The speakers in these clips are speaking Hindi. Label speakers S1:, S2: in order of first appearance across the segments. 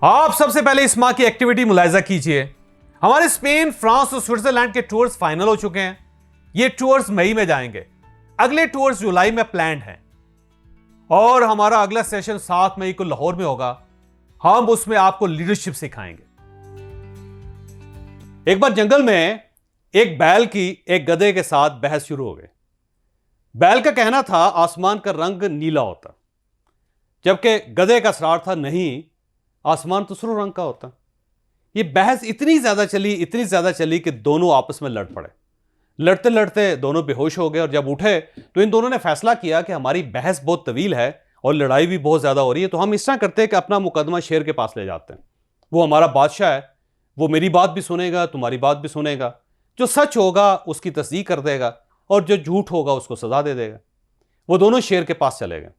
S1: आप सबसे इस माह की एक्टिविटी मुलाहिजा कीजिए। हमारे स्पेन, फ्रांस और स्विट्जरलैंड के टूर्स फाइनल हो चुके हैं। ये टूर्स मई में जाएंगे, अगले टूर्स जुलाई में प्लान्ड हैं और हमारा अगला सेशन 7 मई को लाहौर में होगा। हम उसमें आपको लीडरशिप सिखाएंगे। एक बार जंगल में एक बैल की एक गधे के साथ बहस शुरू हो गई। बैल का कहना था आसमान का रंग नीला होता, जबकि गधे का असरार था नहीं, आसमान तो सुर्ख रंग का होता। यह बहस इतनी ज्यादा चली कि दोनों आपस में लड़ पड़े। लड़ते लड़ते दोनों बेहोश हो गए और जब उठे तो इन दोनों ने फैसला किया कि हमारी बहस बहुत तवील है और लड़ाई भी बहुत ज्यादा हो रही है, तो हम इस तरह करते हैं कि अपना मुकदमा शेर के पास ले जाते हैं। वो हमारा बादशाह है, वो मेरी बात भी सुनेगा, तुम्हारी बात भी सुनेगा। जो सच होगा उसकी तस्दीक कर देगा और जो झूठ होगा उसको सजा दे देगा। वो दोनों शेर के पास चले गए।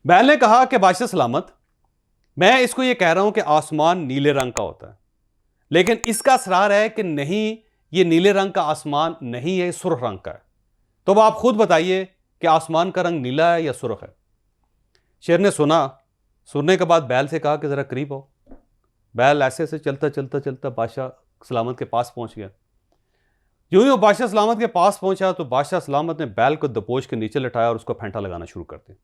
S1: बैल ने कहा कि बादशाह सलामत, मैं इसको ये कह रहा हूं कि आसमान नीले रंग का होता है, लेकिन इसका असरार है कि नहीं, ये नीले रंग का आसमान नहीं है, सुर्ख रंग का है। तो अब आप खुद बताइए कि आसमान का रंग नीला है या सुर्ख है। शेर ने सुनने के बाद बैल से कहा कि जरा करीब हो। बैल ऐसे से चलता बादशाह सलामत के पास पहुंच गया। यूं ही वो बादशाह सलामत के पास पहुंचा तो बादशाह सलामत ने बैल को दबोच के नीचे लटाया और उसको फेंटा लगाना शुरू कर दिया।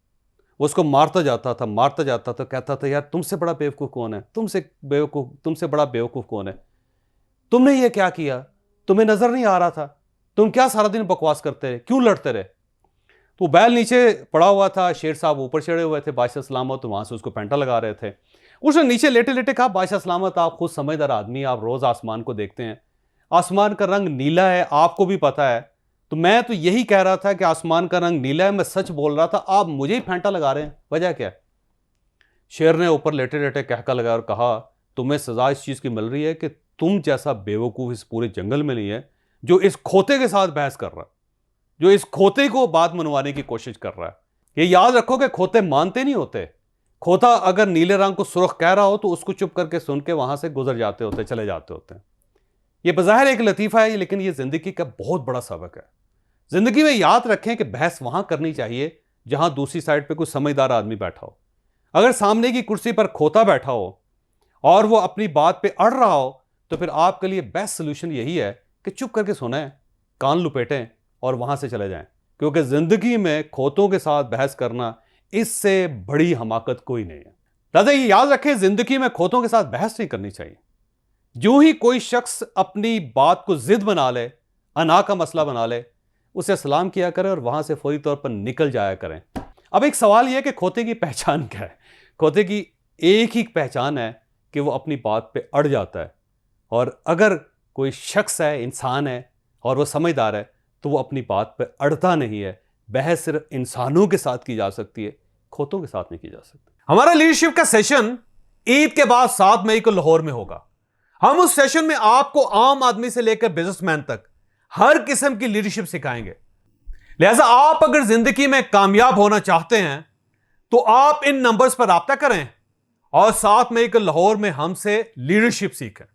S1: वो उसको मारता जाता था, कहता था यार तुमसे बड़ा बेवकूफ़ कौन है, तुमसे बड़ा बेवकूफ़ कौन है, तुमने ये क्या किया, तुम्हें नजर नहीं आ रहा था, तुम क्या सारा दिन बकवास करते रहे, क्यों लड़ते रहे। तो बैल नीचे पड़ा हुआ था, शेर साहब ऊपर चढ़े हुए थे, बादशाह सलामत तो वहां से उसको पेंटा लगा रहे थे। उसने नीचे लेटे लेटे कहा, बादशाह सलामत आप खुद समझदार आदमी, आप रोज आसमान को देखते हैं, आसमान का रंग नीला है, आपको भी पता है, तो मैं तो यही कह रहा था कि आसमान का रंग नीला है, मैं सच बोल रहा था, आप मुझे ही फेंटा लगा रहे हैं, वजह क्या है। शेर ने ऊपर लेटे लेटे कहका लगाया और कहा, तुम्हें सजा इस चीज की मिल रही है कि तुम जैसा बेवकूफ इस पूरे जंगल में नहीं है जो इस खोते के साथ बहस कर रहा है, जो इस खोते को बात मनवाने की कोशिश कर रहा है। ये याद रखो कि खोते मानते नहीं होते। खोता अगर नीले रंग को सुर्ख कह रहा हो तो उसको चुप करके सुन के वहां से गुजर जाते होते, चले जाते होते हैं। ये बज़ाहिर एक लतीफ़ा है, लेकिन ये जिंदगी का बहुत बड़ा सबक है। जिंदगी में याद रखें कि बहस वहां करनी चाहिए जहां दूसरी साइड पे कोई समझदार आदमी बैठा हो। अगर सामने की कुर्सी पर खोता बैठा हो और वो अपनी बात पे अड़ रहा हो तो फिर आपके लिए बेस्ट सोल्यूशन यही है कि चुप करके सुनें, कान लुपेटें और वहां से चले जाएं, क्योंकि जिंदगी में खोतों के साथ बहस करना इससे बड़ी हमाकत कोई नहीं है। दादा ये याद रखें, जिंदगी में खोतों के साथ बहस नहीं करनी चाहिए। जो ही कोई शख्स अपनी बात को जिद बना ले, अना का मसला बना ले, उसे सलाम किया करें और वहां से फौरी तौर पर निकल जाया करें। अब एक सवाल यह कि खोते की पहचान क्या है। खोते की एक ही पहचान है कि वो अपनी बात पे अड़ जाता है, और अगर कोई शख्स है, इंसान है और वो समझदार है तो वो अपनी बात पे अड़ता नहीं है। बहस सिर्फ इंसानों के साथ की जा सकती है, खोतों के साथ नहीं की जा सकती। हमारा लीडरशिप का सेशन ईद के बाद 7 मई को लाहौर में होगा। हम उस सेशन में आपको आम आदमी से लेकर बिजनेसमैन तक हर किस्म की लीडरशिप सिखाएंगे। लिहाजा आप अगर जिंदगी में कामयाब होना चाहते हैं तो आप इन नंबर्स पर राब्ता करें और 7 मई को लाहौर में हमसे लीडरशिप सीखें।